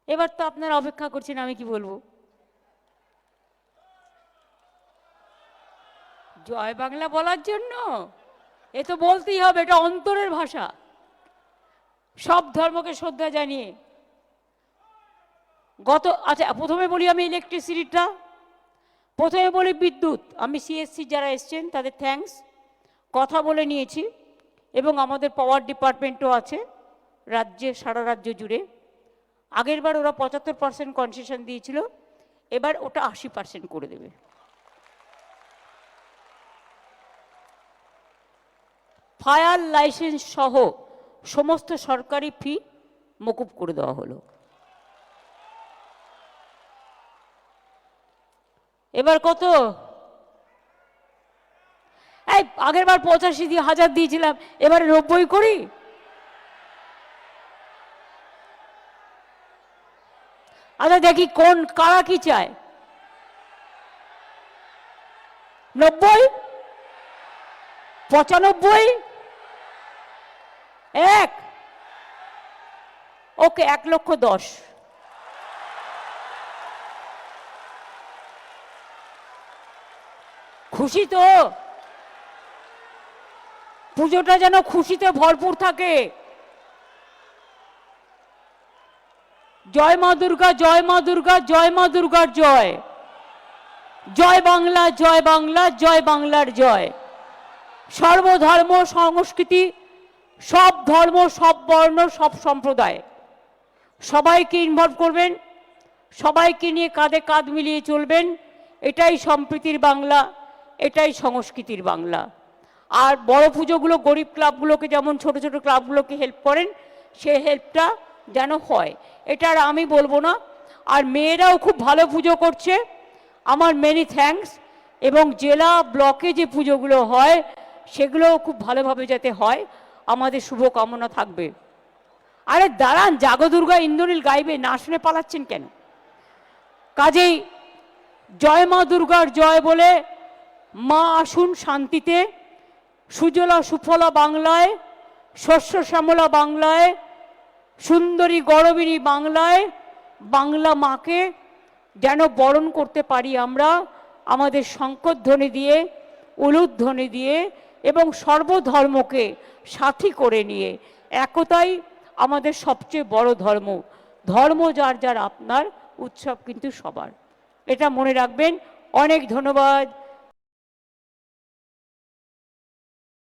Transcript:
এবার তো আপনারা অপেক্ষা করছেন আমি কি বলবো। জয় বাংলা বলার জন্য এ তো বলতেই হবে, এটা অন্তরের ভাষা। সব ধর্মকে শ্রদ্ধা জানিয়ে আচ্ছা প্রথমে বলি আমি ইলেকট্রিসিটিটা, প্রথমে বলি বিদ্যুৎ। আমি সিএসসি যারা এসছেন তাদের থ্যাঙ্কস, কথা বলে নিয়েছি এবং আমাদের পাওয়ার ডিপার্টমেন্টও আছে রাজ্যে, সারা রাজ্য জুড়ে। আগের বার ওরা 75% কনসেশন দিয়েছিল, এবার ওটা 80% করে দেবে। ফায়ার লাইসেন্স সহ সমস্ত সরকারি ফি মকুব করে দেওয়া হলো। এবার কত? এই আগের বার 85,000 দিয়েছিলাম, এবারে 90 করি। আচ্ছা দেখি কোন কারা কি চায়। 90, 95, 1, ওকে 1,10,000। খুশি তো? পুজোটা যেন খুশিতে ভরপুর থাকে। জয় মা দুর্গা, জয় মা দুর্গা, জয় মা দুর্গার জয়। জয় বাংলা, জয় বাংলা, জয় বাংলার জয়। সর্বধর্ম সংস্কৃতি, সব ধর্ম, সব বর্ণ, সব সম্প্রদায় সবাইকে ইনভলভ করবেন, সবাইকে নিয়ে কাঁধে কাঁধ মিলিয়ে চলবেন। এটাই সম্প্রীতির বাংলা, এটাই সংস্কৃতির বাংলা। আর বড় পুজোগুলো গরিব ক্লাবগুলোকে, যেমন ছোট ছোট ক্লাবগুলোকে হেল্প করেন, সে হেল্পটা যেন হয়, এটা আর আমি বলবো না। আর মেয়েরাও খুব ভালো পুজো করছে, আমার মেনি থ্যাঙ্কস। এবং জেলা ব্লকে যে পুজোগুলো হয় সেগুলোও খুব ভালোভাবে যাতে হয়, আমাদের শুভকামনা থাকবে। আরে দাঁড়ান, জাগো দুর্গা ইন্দ্রনীল গাইবে, না শুনে পালাচ্ছেন কেন? কাজেই জয় মা দুর্গার জয় বলে মা আসুন শান্তিতে, সুজলা সুফলা বাংলায়, শস্য শ্যামলা বাংলায়, সুন্দরী গরবিনী বাংলায় বাংলা মাকে যেন বরণ করতে পারি আমরা, আমাদের শঙ্করধ্বনি দিয়ে, উলুধ্বনি দিয়ে এবং সর্বধর্মকে সাথী করে নিয়ে। একতাই আমাদের সবচেয়ে বড় ধর্ম। ধর্ম যার যার আপনার, উৎসব কিন্তু সবার, এটা মনে রাখবেন। অনেক ধন্যবাদ।